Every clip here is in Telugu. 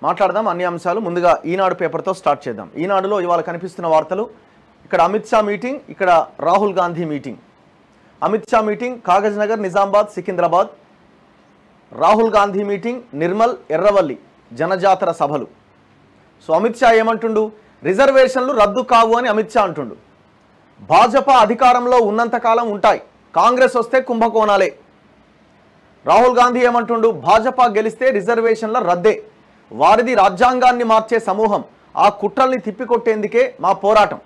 మాట్లాడదాం అన్ని అంశాలు. ముందుగా ఈనాడు పేపర్తో స్టార్ట్ చేద్దాం. ఈనాడులో ఇవాళ కనిపిస్తున్న వార్తలు, ఇక్కడ అమిత్ షా మీటింగ్, ఇక్కడ Rahul Gandhi meeting. Amit Shah meeting Kagaznagar, Nizamabad, Secunderabad. Rahul Gandhi meeting Nirmal, Erravalli జనజాతర సభలు. సో అమిత్ షా ఏమంటుండు, రిజర్వేషన్లు రద్దు కావు అని అమిత్ షా అంటుండు. భాజపా అధికారంలో ఉన్నంతకాలం ఉంటాయి, కాంగ్రెస్ వస్తే కుంభకోణాలే. రాహుల్ గాంధీ ఏమంటుండు, భాజపా గెలిస్తే రిజర్వేషన్ల రద్దే, వారిది రాజ్యాంగాన్ని మార్చే సమూహం, ఆ కుట్రల్ని తిప్పికొట్టేందుకే మా పోరాటం.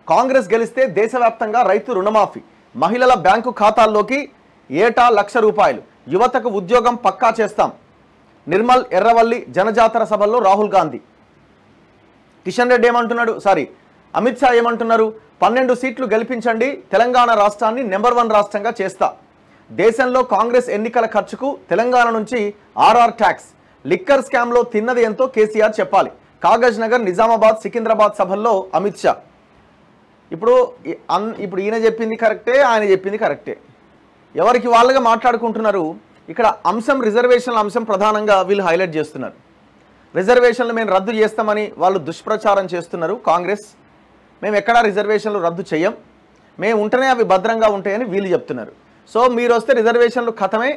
కాంగ్రెస్ గెలిస్తే దేశవ్యాప్తంగా రైతు రుణమాఫీ, మహిళల బ్యాంకు ఖాతాల్లోకి ఏటా ₹1,00,000, యువతకు ఉద్యోగం పక్కా చేస్తాం. నిర్మల్, ఎర్రవల్లి జనజాతర సభల్లో రాహుల్ గాంధీ. కిషన్ రెడ్డి ఏమంటున్నాడు, అమిత్ షా ఏమంటున్నారు, 12 సీట్లు గెలిపించండి, తెలంగాణ రాష్ట్రాన్ని నెంబర్ 1 రాష్ట్రంగా చేస్తా. దేశంలో కాంగ్రెస్ ఎన్నికల ఖర్చుకు తెలంగాణ నుంచి RR ట్యాక్స్, లిక్కర్ స్కామ్లో తిన్నది ఎంతో కేసీఆర్ చెప్పాలి. కాగజ్ నగర్, నిజామాబాద్, సికింద్రాబాద్ సభల్లో అమిత్ షా. ఇప్పుడు ఈయన చెప్పింది కరెక్టే, ఆయన చెప్పింది కరెక్టే, ఎవరికి వాళ్ళుగా మాట్లాడుకుంటున్నారు. ఇక్కడ అంశం రిజర్వేషన్ల అంశం ప్రధానంగా వీళ్ళు హైలైట్ చేస్తున్నారు. రిజర్వేషన్లు మేము రద్దు చేస్తామని వాళ్ళు దుష్ప్రచారం చేస్తున్నారు కాంగ్రెస్. మేము ఎక్కడా రిజర్వేషన్లు రద్దు చేయం, మేము ఉంటేనే అవి భద్రంగా ఉంటాయని వీళ్ళు చెప్తున్నారు. సో మీరు వస్తే రిజర్వేషన్లు ఖతమే,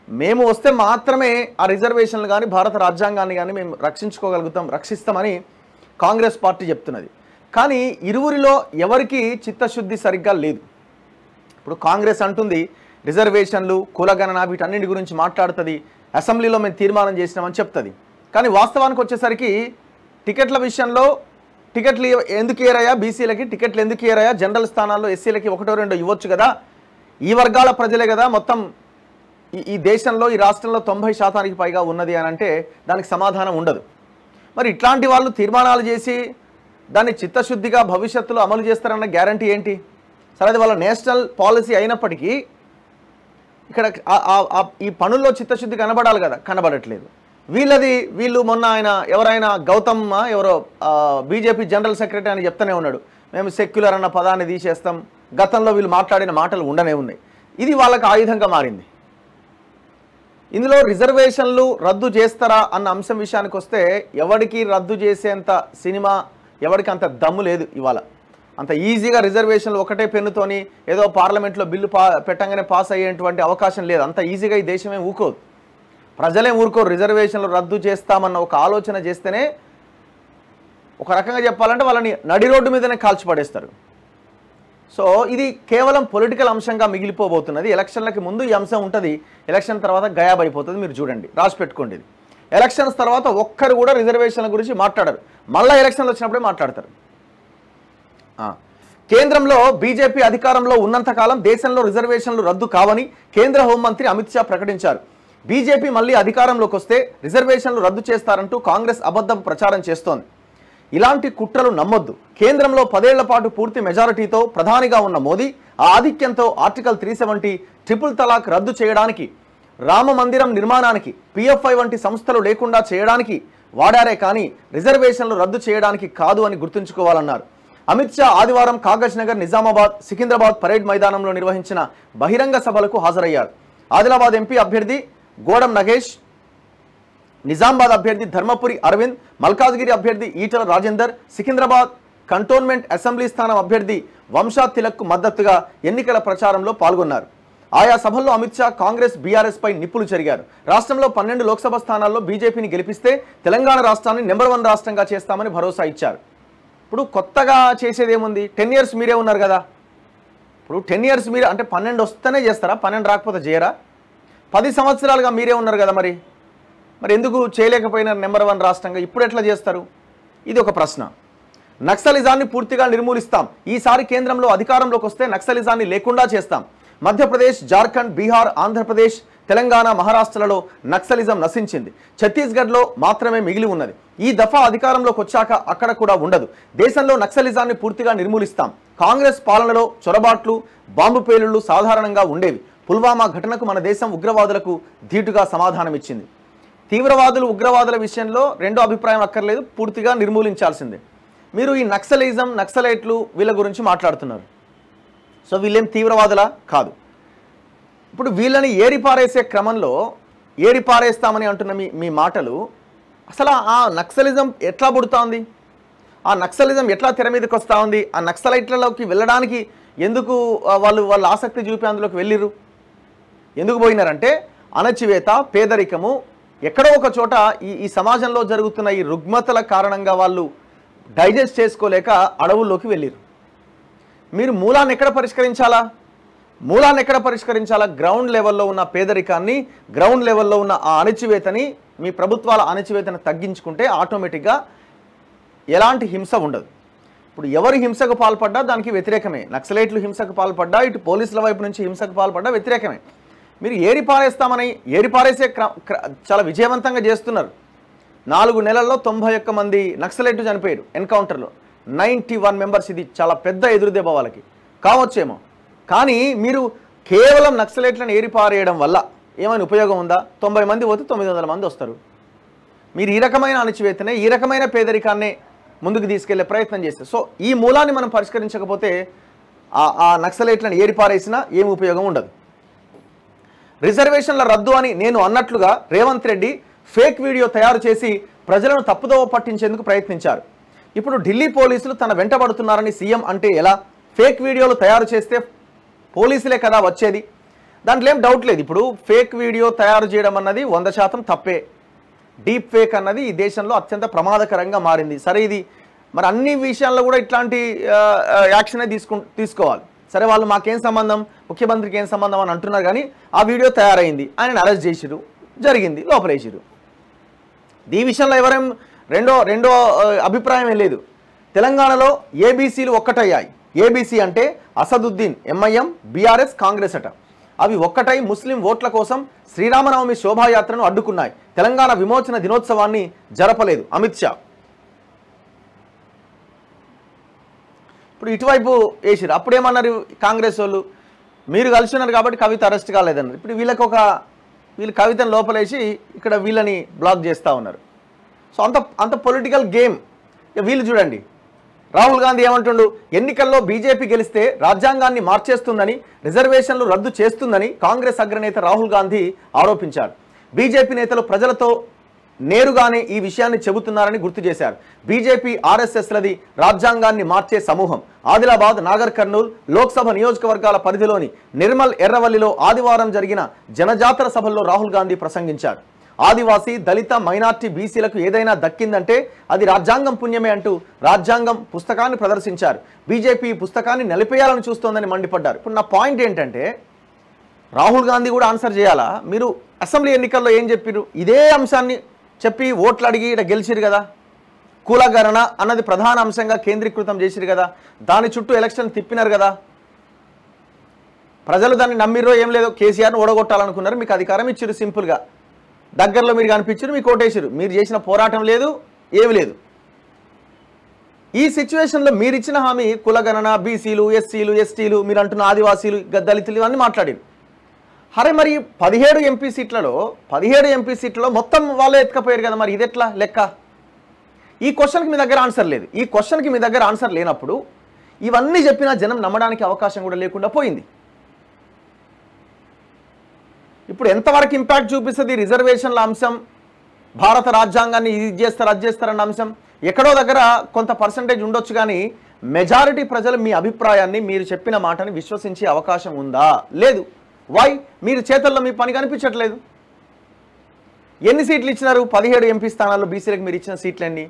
మేము వస్తే మాత్రమే ఆ రిజర్వేషన్లు కానీ భారత రాజ్యాంగాన్ని కానీ మేము రక్షిస్తామని కాంగ్రెస్ పార్టీ చెప్తున్నది. కానీ ఇరువురిలో ఎవరికి చిత్తశుద్ధి సరిగ్గా లేదు. ఇప్పుడు కాంగ్రెస్ అంటుంది రిజర్వేషన్లు, కులగణన వీటన్నింటి గురించి మాట్లాడుతుంది, అసెంబ్లీలో మేము తీర్మానం చేసినామని చెప్తుంది. కానీ వాస్తవానికి వచ్చేసరికి టికెట్ల విషయంలో టికెట్లు ఎందుకు ఇయ్యరయ్యా, బీసీలకి టికెట్లు ఎందుకు ఇయ్యరయ్యా, జనరల్ స్థానాల్లో ఎస్సీలకి 1-2 ఇవ్వచ్చు కదా, ఈ వర్గాల ప్రజలే కదా మొత్తం ఈ దేశంలో ఈ రాష్ట్రంలో 90% పైగా ఉన్నది అని అంటే దానికి సమాధానం ఉండదు. మరి ఇట్లాంటి వాళ్ళు తీర్మానాలు చేసి దాన్ని చిత్తశుద్ధిగా భవిష్యత్తులో అమలు చేస్తారన్న గ్యారంటీ ఏంటి? సరే, అది వాళ్ళ నేషనల్ పాలసీ అయినప్పటికీ ఇక్కడ ఈ పనుల్లో చిత్తశుద్ధి కనబడాలి కదా, కనబడట్లేదు. వీళ్ళు మొన్న ఎవరైనా గౌతమ్ ఎవరో బీజేపీ జనరల్ సెక్రటరీ అని చెప్తూనే ఉన్నాడు, మేము సెక్యులర్ అన్న పదాన్ని తీసేస్తాం. గతంలో వీళ్ళు మాట్లాడిన మాటలు ఉండనే ఉన్నాయి. ఇది వాళ్ళకి ఆయుధంగా మారింది. ఇందులో రిజర్వేషన్లు రద్దు చేస్తారా అన్న అంశం విషయానికి వస్తే ఎవరికి రద్దు చేసేంత సినిమా, ఎవరికి అంత దమ్ము లేదు. ఇవాళ అంత ఈజీగా రిజర్వేషన్లు ఒకటే పెన్నుతోని ఏదో పార్లమెంట్లో బిల్లు పెట్టంగానే పాస్ అయ్యేటువంటి అవకాశం లేదు. అంత ఈజీగా ఈ దేశమే ఊరుకోదు, ప్రజలే ఊరుకోరు. రిజర్వేషన్లు రద్దు చేస్తామన్న ఒక ఆలోచన చేస్తేనే ఒక రకంగా చెప్పాలంటే వాళ్ళని నడి రోడ్డు మీదనే కాల్చిపడేస్తారు. సో ఇది కేవలం పొలిటికల్ అంశంగా మిగిలిపోబోతున్నది. ఎలక్షన్లకి ముందు ఈ అంశం ఉంటుంది, ఎలక్షన్ తర్వాత గయాబ్ అయిపోతుంది. మీరు చూడండి, రాసి పెట్టుకోండి. ఇది ఎలక్షన్స్ తర్వాత ఒక్కరు కూడా రిజర్వేషన్ల గురించి మాట్లాడరు, మళ్ళీ ఎలక్షన్లు వచ్చినప్పుడే మాట్లాడతారు. కేంద్రంలో బీజేపీ అధికారంలో ఉన్నంతకాలం దేశంలో రిజర్వేషన్లు రద్దు కావని కేంద్ర హోంమంత్రి అమిత్ షా ప్రకటించారు. బీజేపీ మళ్ళీ అధికారంలోకి వస్తే రిజర్వేషన్లు రద్దు చేస్తారంటూ కాంగ్రెస్ అబద్ధం ప్రచారం చేస్తోంది. ఇలాంటి కుట్రలు నమ్మొద్దు. కేంద్రంలో 10 ఏళ్ల పాటు పూర్తి మెజారిటీతో ప్రధానిగా ఉన్న మోదీ ఆ ఆధిక్యంతో ఆర్టికల్ 370, ట్రిపుల్ తలాక్ రద్దు చేయడానికి, రామ మందిరం నిర్మాణానికి, PFI వంటి సంస్థలు లేకుండా చేయడానికి వాడారే కానీ రిజర్వేషన్లు రద్దు చేయడానికి కాదు అని గుర్తుంచుకోవాలన్నారు. అమిత్ షా ఆదివారం కాగజ్ నగర్, నిజామాబాద్, సికింద్రాబాద్ పరేడ్ మైదానంలో నిర్వహించిన బహిరంగ సభలకు హాజరయ్యారు. ఆదిలాబాద్ ఎంపీ అభ్యర్థి గోడం నగేష్, నిజామాబాద్ అభ్యర్థి ధర్మపురి అరవింద్, మల్కాజ్గిరి అభ్యర్థి ఈటల రాజేందర్, సికింద్రాబాద్ కంటోన్మెంట్ అసెంబ్లీ స్థానం అభ్యర్థి వంశా తిలక్కు మద్దతుగా ఎన్నికల ప్రచారంలో పాల్గొన్నారు. ఆయా సభల్లో అమిత్ షా కాంగ్రెస్, బీఆర్ఎస్ పై నిప్పులు చెరిగారు. రాష్ట్రంలో 12 లోక్సభ స్థానాల్లో బీజేపీని గెలిపిస్తే తెలంగాణ రాష్ట్రాన్ని నెంబర్ 1 రాష్ట్రంగా చేస్తామని భరోసా ఇచ్చారు. ఇప్పుడు కొత్తగా చేసేది ఏముంది? 10 years మీరే ఉన్నారు కదా. ఇప్పుడు 10 years మీరే అంటే 12 వస్తేనే చేస్తారా? 12 రాకపోతే చేయరా? 10 సంవత్సరాలుగా మీరే ఉన్నారు కదా, మరి ఎందుకు చేయలేకపోయినారు నెంబర్ 1 రాష్ట్రంగా? ఇప్పుడు ఎట్లా చేస్తారు? ఇది ఒక ప్రశ్న. నక్సలిజాన్ని పూర్తిగా నిర్మూలిస్తాం, ఈసారి కేంద్రంలో అధికారంలోకి వస్తే నక్సలిజాన్ని లేకుండా చేస్తాం. మధ్యప్రదేశ్, జార్ఖండ్, బీహార్, ఆంధ్రప్రదేశ్, తెలంగాణ, మహారాష్ట్రలలో నక్సలిజం నశించింది, ఛత్తీస్గఢ్లో మాత్రమే మిగిలి ఉన్నది. ఈ దఫా అధికారంలోకి వచ్చాక అక్కడ కూడా ఉండదు. దేశంలో నక్సలిజాన్ని పూర్తిగా నిర్మూలిస్తాం. కాంగ్రెస్ పాలనలో చొరబాట్లు, బాంబు పేలుళ్లు సాధారణంగా ఉండేవి. పుల్వామా ఘటనకు మన దేశం ఉగ్రవాదులకు ధీటుగా సమాధానం ఇచ్చింది. తీవ్రవాదులు, ఉగ్రవాదుల విషయంలో రెండో అభిప్రాయం అక్కర్లేదు, పూర్తిగా నిర్మూలించాల్సిందే. మీరు ఈ నక్సలిజం, నక్సలైట్లు వీళ్ళ గురించి మాట్లాడుతున్నారు. సో వీళ్ళేం తీవ్రవాదులా? కాదు. ఇప్పుడు వీళ్ళని ఏరిపారేసే క్రమంలో ఏరిపారేస్తామని అంటున్న మీ మాటలు అసలు ఆ నక్సలిజం ఎట్లా పుడుతోంది, ఆ నక్సలిజం ఎట్లా తెర మీదకి వస్తూ ఉంది, ఆ నక్సలైట్లలోకి వెళ్ళడానికి ఎందుకు వాళ్ళ ఆసక్తి చూపి అందులోకి వెళ్ళిర్రు, ఎందుకు పోయినారంటే అణచివేత, పేదరికము, ఎక్కడో ఒక చోట ఈ సమాజంలో జరుగుతున్న ఈ రుగ్మతల కారణంగా వాళ్ళు డైజెస్ట్ చేసుకోలేక అడవుల్లోకి వెళ్ళిర్రు. మీరు మూలాన్ని ఎక్కడ పరిష్కరించాలా? గ్రౌండ్ లెవెల్లో ఉన్న పేదరికాన్ని, గ్రౌండ్ లెవెల్లో ఉన్న ఆ అణచివేతని, మీ ప్రభుత్వాల అణచివేతను తగ్గించుకుంటే ఆటోమేటిక్గా ఎలాంటి హింస ఉండదు. ఇప్పుడు ఎవరు హింసకు పాల్పడ్డా దానికి వ్యతిరేకమే. నక్సలైట్లు హింసకు పాల్పడ్డా, ఇటు పోలీసుల వైపు నుంచి హింసకు పాల్పడ్డా వ్యతిరేకమే. మీరు ఏరిపారేసే చాలా విజయవంతంగా చేస్తున్నారు. 4 నెలల్లో 91 మంది నక్సలైట్లు చనిపోయారు ఎన్కౌంటర్లో, 91 మెంబర్స్. ఇది చాలా పెద్ద ఎదురుదెబ్బ వాళ్ళకి కావచ్చేమో. కానీ మీరు కేవలం నక్సలైట్లను ఏరిపారేయడం వల్ల ఏమైనా ఉపయోగం ఉందా? 90 మంది పోతే 900 మంది వస్తారు. మీరు ఈ రకమైన అణచివేతనే, ఈ రకమైన పేదరికాన్నే ముందుకు తీసుకెళ్లే ప్రయత్నం చేస్తే, సో ఈ మూలాన్ని మనం పరిష్కరించకపోతే ఆ నక్సలైట్లను ఏరిపారేసినా ఏమి ఉపయోగం ఉండదు. రిజర్వేషన్ల రద్దు అని నేను అన్నట్లుగా రేవంత్ రెడ్డి ఫేక్ వీడియో తయారు చేసి ప్రజలను తప్పుదోవ పట్టించేందుకు ప్రయత్నించారు. ఇప్పుడు ఢిల్లీ పోలీసులు తన వెంటబడుతున్నారని సీఎం అంటే ఎలా? ఫేక్ వీడియోలు తయారు చేస్తే పోలీసులే కదా వచ్చేది, దాంట్లో ఏం డౌట్ లేదు. ఇప్పుడు ఫేక్ వీడియో తయారు చేయడం అన్నది 100% తప్పే. డీప్ ఫేక్ అన్నది ఈ దేశంలో అత్యంత ప్రమాదకరంగా మారింది. సరే, ఇది మరి అన్ని విషయాల్లో కూడా ఇట్లాంటి యాక్షనే తీసుకోవాలి. సరే, వాళ్ళు మాకేం సంబంధం, ముఖ్యమంత్రికి ఏం సంబంధం అని అంటున్నారు. కానీ ఆ వీడియో తయారైంది, ఆయన అరెస్ట్ చేసిరు, జరిగింది, లోపలేసిరు. ఈ విషయంలో ఎవరేం రెండో అభిప్రాయం ఏం లేదు. తెలంగాణలో ఏబీసీలు ఒక్కటయ్యాయి. ఏబీసీ అంటే అసదుద్దీన్ ఎంఐఎం, బీఆర్ఎస్, కాంగ్రెస్ అట. అవి ఒక్కటై ముస్లిం ఓట్ల కోసం శ్రీరామనవమి శోభాయాత్రను అడ్డుకున్నాయి. తెలంగాణ విమోచన దినోత్సవాన్ని జరపలేదు అమిత్ షా. ఇప్పుడు ఇటువైపు వేసిరు. అప్పుడేమన్నారు కాంగ్రెస్ వాళ్ళు, మీరు కలిసి ఉన్నారు కాబట్టి కవిత అరెస్ట్ కాలేదన్నారు. ఇప్పుడు వీళ్ళు కవితను లోపలేసి ఇక్కడ వీళ్ళని బ్లాక్ చేస్తూ ఉన్నారు. సో అంత పొలిటికల్ గేమ్. వీళ్ళు చూడండి, రాహుల్ గాంధీ ఏమంటుండు, ఎన్నికల్లో బీజేపీ గెలిస్తే రాజ్యాంగాన్ని మార్చేస్తుందని, రిజర్వేషన్లు రద్దు చేస్తుందని కాంగ్రెస్ అగ్రనేత రాహుల్ గాంధీ ఆరోపించారు. బీజేపీ నేతలు ప్రజలతో నేరుగానే ఈ విషయాన్ని చెబుతున్నారని గుర్తు చేశారు. బీజేపీ ఆర్ఎస్ఎస్లది రాజ్యాంగాన్ని మార్చే సమూహం. ఆదిలాబాద్, నాగర్ కర్నూల్ లోక్సభ నియోజకవర్గాల పరిధిలోని నిర్మల్, ఎర్రవల్లిలో ఆదివారం జరిగిన జనజాతర సభల్లో రాహుల్ గాంధీ ప్రసంగించారు. ఆదివాసీ, దళిత, మైనార్టీ, బీసీలకు ఏదైనా దక్కిందంటే అది రాజ్యాంగం పుణ్యమే అంటూ రాజ్యాంగం పుస్తకాన్ని ప్రదర్శించారు. బీజేపీ పుస్తకాన్ని నిలిపేయాలని చూస్తోందని మండిపడ్డారు. ఇప్పుడు నా పాయింట్ ఏంటంటే, రాహుల్ గాంధీ కూడా ఆన్సర్ చేయాలా? మీరు అసెంబ్లీ ఎన్నికల్లో ఏం చెప్పారు? ఇదే అంశాన్ని చెప్పి ఓట్లు అడిగి ఇక్కడ గెలిచిరు కదా. కులగణన అన్నది ప్రధాన అంశంగా కేంద్రీకృతం చేసిరు కదా. దాని చుట్టూ ఎలక్షన్ తిప్పినారు కదా. ప్రజలు దాన్ని నమ్మిరో ఏం లేదో, కేసీఆర్ను ఓడగొట్టాలనుకున్నారు, మీకు అధికారం ఇచ్చిరు. సింపుల్గా దగ్గరలో మీరు కనిపించారు, మీకు ఓటేసారు. మీరు చేసిన పోరాటం లేదు, ఏమి లేదు. ఈ సిచ్యువేషన్లో మీరు ఇచ్చిన హామీ కులగణన, బీసీలు, ఎస్సీలు, ఎస్టీలు, మీరు అంటున్న ఆదివాసీలు, దళితులు ఇవన్నీ మాట్లాడారు. అరే మరి 17 ఎంపీ సీట్లలో మొత్తం వాళ్ళే ఎత్తుకపోయారు కదా. మరి ఇది ఎట్లా లెక్క? ఈ క్వశ్చన్కి మీ దగ్గర ఆన్సర్ లేదు. ఈ క్వశ్చన్కి మీ దగ్గర ఆన్సర్ లేనప్పుడు ఇవన్నీ చెప్పినా జనం నమ్మడానికి అవకాశం కూడా లేకుండా పోయింది. ఇప్పుడు ఎంతవరకు ఇంపాక్ట్ చూపిస్తుంది రిజర్వేషన్ల అంశం, భారత రాజ్యాంగాన్ని ఇది చేస్తారు అది చేస్తారన్న అంశం? ఎక్కడో దగ్గర కొంత పర్సంటేజ్ ఉండొచ్చు, కానీ మెజారిటీ ప్రజలు మీ అభిప్రాయాన్ని, మీరు చెప్పిన మాటని విశ్వసించే అవకాశం ఉందా? లేదు. వై? మీరు చేతల్లో మీ పని కనిపించట్లేదు. ఎన్ని సీట్లు ఇచ్చినారు? 17 ఎంపీ స్థానాల్లో బీసీలకు మీరు ఇచ్చిన సీట్లన్నీ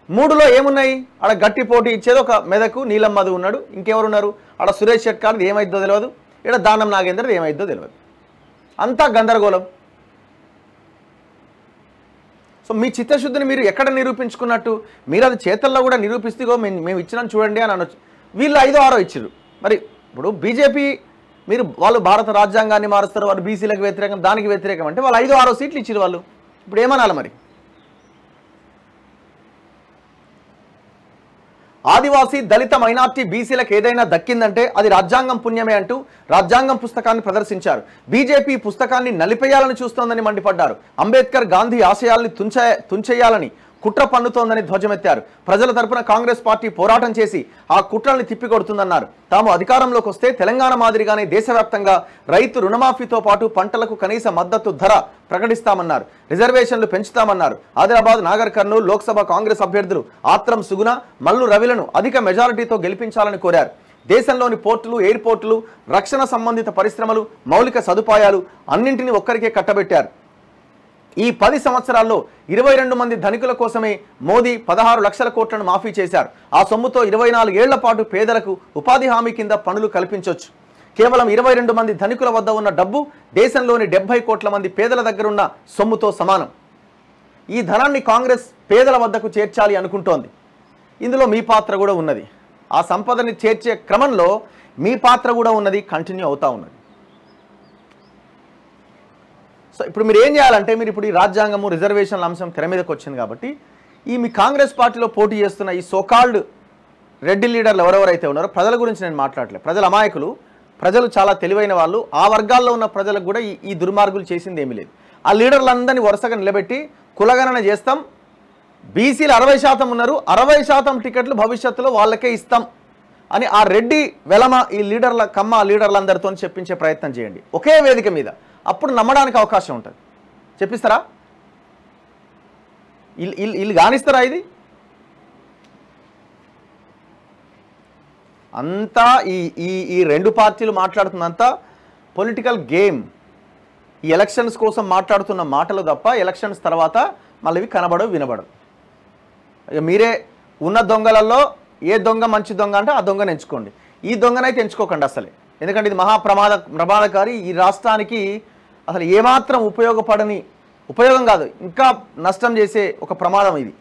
3లో ఏమున్నాయి? ఆడ గట్టి పోటీ ఇచ్చేది ఒక మెదకు నీలం మధు ఉన్నాడు, ఇంకెవరున్నారు? ఆడ సురేష్ షెట్కార్ది ఏమైద్దో తెలియదు, ఇక్కడ దానం నాగేంద్రది ఏమైద్దో తెలియదు. అంతా గందరగోళం. సో మీ చిత్తశుద్ధిని మీరు ఎక్కడ నిరూపించుకున్నట్టు? మీరు అది చేతల్లో కూడా నిరూపిస్తేగో మేము ఇచ్చినాం చూడండి అని అనొచ్చు. వీళ్ళు 5, 6 ఇచ్చారు. మరి ఇప్పుడు బీజేపీ వాళ్ళు భారత రాజ్యాంగాన్ని మారుస్తారు, వాళ్ళు బీసీలకు వ్యతిరేకం, దానికి వ్యతిరేకం అంటే వాళ్ళు 5, 6 సీట్లు ఇచ్చారు. వాళ్ళు ఇప్పుడు ఏమనాలి మరి? ఆదివాసీ, దళిత, మైనార్టీ, బీసీలకు ఏదైనా దక్కిందంటే అది రాజ్యాంగం పుణ్యమే అంటూ రాజ్యాంగం పుస్తకాన్ని ప్రదర్శించారు. బీజేపీ పుస్తకాన్ని నలిపేయాలని చూస్తోందని మండిపడ్డారు. అంబేద్కర్, గాంధీ ఆశయాల్ని తుంచేయాలని కుట్ర పన్నుతోందని ధ్వజమెత్తారు. ప్రజల తరపున కాంగ్రెస్ పార్టీ పోరాటం చేసి ఆ కుట్రల్ని తిప్పికొడుతుందన్నారు. తాము అధికారంలోకి వస్తే తెలంగాణ మాదిరిగానే దేశవ్యాప్తంగా రైతు రుణమాఫీతో పాటు పంటలకు కనీస మద్దతు ధర ప్రకటిస్తామన్నారు. రిజర్వేషన్లు పెంచుతామన్నారు. ఆదిలాబాద్, నాగర్ కర్నూలు లోక్సభ కాంగ్రెస్ అభ్యర్థులు ఆత్రం సుగుణ, మల్లు రవిలను అధిక మెజారిటీతో గెలిపించాలని కోరారు. దేశంలోని పోర్టులు, ఎయిర్పోర్టులు, రక్షణ సంబంధిత పరిశ్రమలు, మౌలిక సదుపాయాలు అన్నింటినీ ఒక్కరికే కట్టబెట్టారు. ఈ 10 సంవత్సరాల్లో 22 మంది ధనికుల కోసమే మోదీ 16 లక్షల కోట్లను మాఫీ చేశారు. ఆ సొమ్ముతో 24 ఏళ్ల పాటు పేదలకు ఉపాధి హామీ కింద పనులు కల్పించవచ్చు. కేవలం 22 మంది ధనికుల వద్ద ఉన్న డబ్బు దేశంలోని 70 కోట్ల మంది పేదల దగ్గరున్న సొమ్ముతో సమానం. ఈ ధనాన్ని కాంగ్రెస్ పేదల వద్దకు చేర్చాలి అనుకుంటోంది. ఇందులో మీ పాత్ర కూడా ఉన్నది. ఆ సంపదని చేర్చే క్రమంలో మీ పాత్ర కూడా ఉన్నది, కంటిన్యూ అవుతా ఉన్నది. సో ఇప్పుడు మీరు ఏం చేయాలంటే, మీరు ఇప్పుడు ఈ రాజ్యాంగము, రిజర్వేషన్ల అంశం తెర మీదకి వచ్చింది కాబట్టి ఈ మీ కాంగ్రెస్ పార్టీలో పోటీ చేస్తున్న ఈ సోకాల్డ్ రెడ్డి లీడర్లు ఎవరెవరైతే ఉన్నారో ప్రజల గురించి నేను మాట్లాడలేదు. ప్రజల అమాయకులు, ప్రజలు చాలా తెలివైన వాళ్ళు. ఆ వర్గాల్లో ఉన్న ప్రజలకు కూడా ఈ దుర్మార్గులు చేసింది ఏమీ లేదు. ఆ లీడర్లందరినీ వరుసగా నిలబెట్టి కులగణన చేస్తాం, బీసీలు 60% ఉన్నారు, 60% టికెట్లు భవిష్యత్తులో వాళ్ళకే ఇస్తాం అని ఆ రెడ్డి వెలమ ఈ లీడర్ల కమ్మ లీడర్లందరితో చెప్పించే ప్రయత్నం చేయండి ఒకే వేదిక మీద. అప్పుడు నమ్మడానికి అవకాశం ఉంటుంది. చెప్పిస్తారా? వీళ్ళు కానిస్తారా? ఇది అంతా ఈ రెండు పార్టీలు మాట్లాడుతున్నంతా పొలిటికల్ గేమ్. ఈ ఎలక్షన్స్ కోసం మాట్లాడుతున్న మాటలు తప్ప ఎలక్షన్స్ తర్వాత మళ్ళీ ఇవి కనబడవు, వినబడవు. ఇక మీరే ఉన్న దొంగలలో ఏ దొంగ మంచి దొంగ అంటే ఆ దొంగను ఎంచుకోండి. ఈ దొంగనైతే ఎంచుకోకండి అసలే. ఎందుకంటే ఇది ప్రమాదకారి. ఈ రాష్ట్రానికి అసలు ఏమాత్రం ఉపయోగం కాదు, ఇంకా నష్టం చేసే ఒక ప్రమాదం ఇది.